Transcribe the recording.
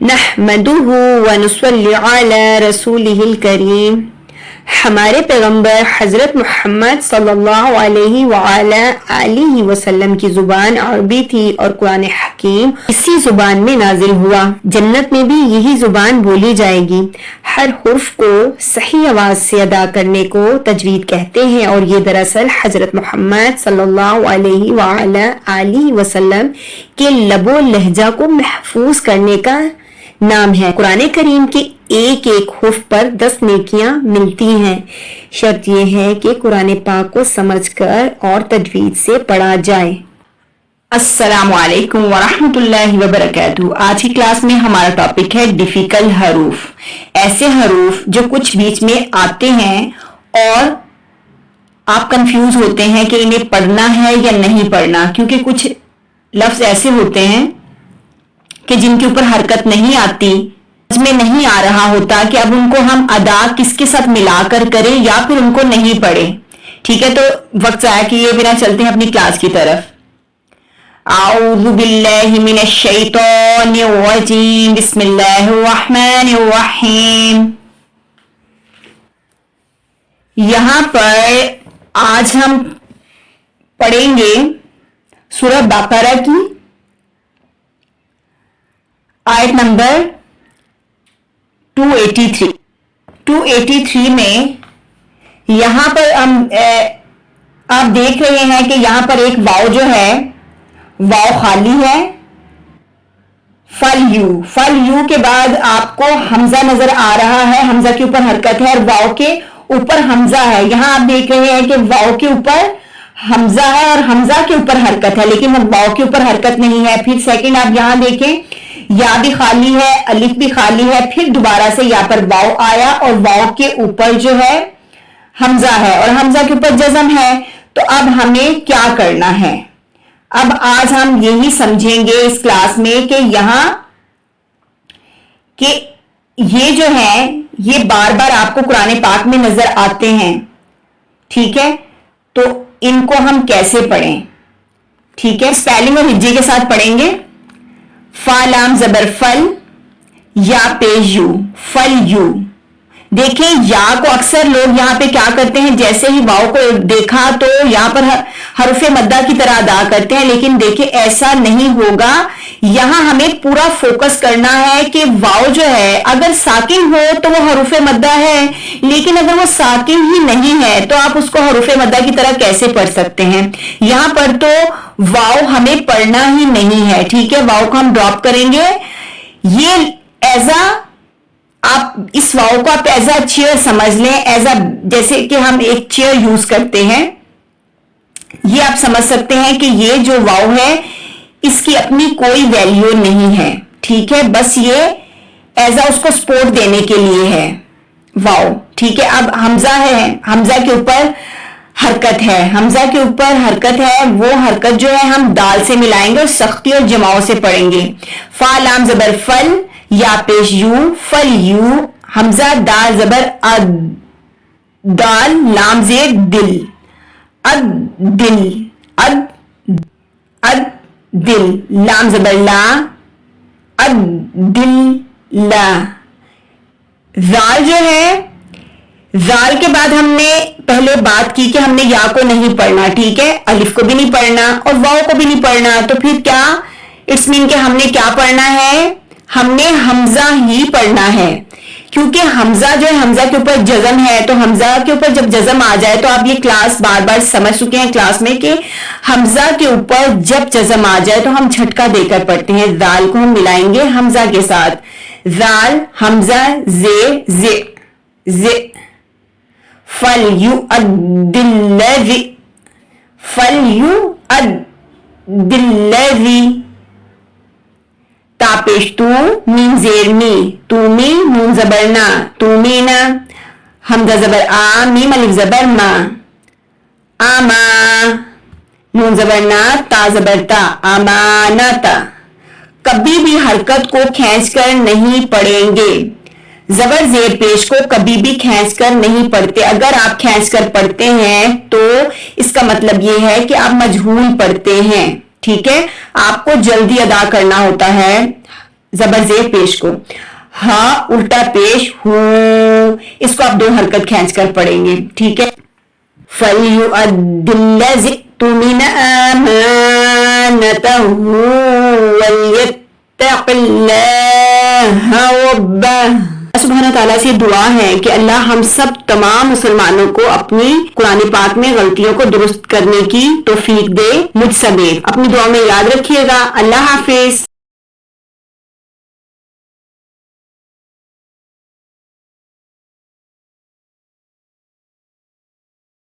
नहमदुहु व नुसल्ली अला रसूलिहिल करीम। हमारे पैगंबर हजरत मोहम्मद सल्लल्लाहु अलैहि वअला आलिहि वसल्लम की जुबान अरबी थी और कुरान हकीम इसी जुबान में नाजिल हुआ। जन्नत में भी यही जुबान बोली जाएगी। हर हुर्फ को सही आवाज से अदा करने को तजवीद कहते हैं और ये दरअसल हजरत मोहम्मद सल्लल्लाहु अलैहि वअला आलिहि वसल्लम के लबो लहजा को महफूज करने का नाम है। कुरान करीम के एक एक हुर्फ पर 10 नेकियां मिलती हैं। शर्त यह है कि कुरान पाक को समझकर और तजवीद से पढ़ा जाए। अस्सलामु अलैकुम वरहमतुल्लाहि वबरकातुहू। आज की क्लास में हमारा टॉपिक है डिफिकल्ट हरूफ। ऐसे हरूफ जो कुछ बीच में आते हैं और आप कंफ्यूज होते हैं कि इन्हें पढ़ना है या नहीं पढ़ना, क्योंकि कुछ लफ्ज ऐसे होते हैं कि जिनके ऊपर हरकत नहीं आती, में नहीं आ रहा होता कि अब उनको हम अदा किसके साथ मिलाकर करें या फिर उनको नहीं पढ़े। ठीक है, तो वक्त जाया किए बिना चलते हैं अपनी क्लास की तरफ। आऊज़ु बिल्लाहि मिनश शैतानिर रजीम, बिस्मिल्लाहिर रहमानिर रहीम। यहां पर आज हम पढ़ेंगे सूरह बकरा की आयत नंबर 283 में यहां पर हम आप देख रहे हैं कि यहां पर एक वाव जो है वाव खाली है। फल यू के बाद आपको हमजा नजर आ रहा है, हमजा के ऊपर हरकत है और वाव के ऊपर हमजा है। यहां आप देख रहे हैं कि वाव के ऊपर हमजा है और हमजा के ऊपर हरकत है, लेकिन वाव के ऊपर हरकत नहीं है। फिर सेकंड आप यहां देखें, या भी खाली है, अलिफ भी खाली है, फिर दोबारा से यहाँ पर वाव आया और वाव के ऊपर जो है हमजा है और हमजा के ऊपर जज़म है। तो अब हमें क्या करना है, अब आज हम यही समझेंगे इस क्लास में कि यहां कि ये जो है ये बार बार आपको कुरान पाक में नजर आते हैं। ठीक है, तो इनको हम कैसे पढ़ें। ठीक है, स्पेलिंग और हिज्जे के साथ पढ़ेंगे। फा लाम जबर फल, या पेश यू, फल यू। देखें या को अक्सर लोग यहां पे क्या करते हैं, जैसे ही वाव को देखा तो यहां पर हरफे मद्दा की तरह अदा करते हैं, लेकिन देखें ऐसा नहीं होगा। यहां हमें पूरा फोकस करना है कि वाव जो है अगर साकिन हो तो वो हरफे मद्दा है, लेकिन अगर वो साकिन ही नहीं है तो आप उसको हरफे मद्दा की तरह कैसे पढ़ सकते हैं। यहां पर तो वाव हमें पढ़ना ही नहीं है। ठीक है, वाव को हम ड्रॉप करेंगे। ये एजा आप इस वाव को आप एज अ चेयर समझ लें, एज अ जैसे कि हम एक चेयर यूज करते हैं, ये आप समझ सकते हैं कि ये जो वाव है इसकी अपनी कोई वैल्यू नहीं है। ठीक है, बस ये एज अ उसको सपोर्ट देने के लिए है वाव। ठीक है, अब हमजा है, हमजा के ऊपर हरकत है, हमजा के ऊपर हरकत है, वो हरकत जो है हम दाल से मिलाएंगे और सख्ती और जमाओं से पढ़ेंगे। फा लाम जबर फल, या पेश यू, फल यू, हमजा दाल जबर अद, दाल लाम जे दिल, अद दिल, अद अद दिल, लाम जबर ला, अद दिल ला। जाल जो है, जाल के बाद हमने पहले बात की कि हमने या को नहीं पढ़ना। ठीक है, अलिफ को भी नहीं पढ़ना और वाव को भी नहीं पढ़ना। तो फिर क्या इट्स मीन कि हमने क्या पढ़ना है, हमने हमजा ही पढ़ना है, क्योंकि हमजा जो है हमजा के ऊपर जज़म है। तो हमजा के ऊपर जब जज़म आ जाए तो आप ये क्लास बार बार समझ चुके हैं क्लास में कि हमजा के ऊपर जब जज़म आ जाए तो हम झटका देकर पढ़ते हैं। जाल को हम मिलाएंगे हमजा के साथ, जाल हमजा जे जे जे, फल यू अद्दिल्लज़ी, फल यू अद्दिल्लज़ी, तापेश तू, मीम जेर मी, तूमी, नून जबर ना, तूमीना, हमजा जबर आ, मीम अलिफ जबर मा, आमा, नून जबर ना, ता जबर ता, अमानता। कभी भी हरकत को खींचकर नहीं पढ़ेंगे, जबर जेर पेश को कभी भी खींचकर नहीं पढ़ते। अगर आप खींचकर पढ़ते हैं तो इसका मतलब यह है कि आप मजहूल पढ़ते हैं। ठीक है, आपको जल्दी अदा करना होता है। زبر زیر پیش کو، ہاں الٹا پیش ہو، اس کو آپ 2 حرکت کھینچ کر پڑھیں گے، ٹھیک ہے۔ فَلْيُؤَدِّ الَّذِي اؤْتُمِنَ أَمَانَتَهُ وَلْيَتَّقِ اللَّهَ رَبَّهُ۔ اللہ سبحانہ تعالیٰ سے دعا ہے کہ اللہ ہم سب تمام مسلمانوں کو اپنی قرآن پاک میں غلطیوں کو درست کرنے کی توفیق دے، مجھ سمیت۔ اپنی دعا میں یاد رکھیے گا۔ اللہ حافظ۔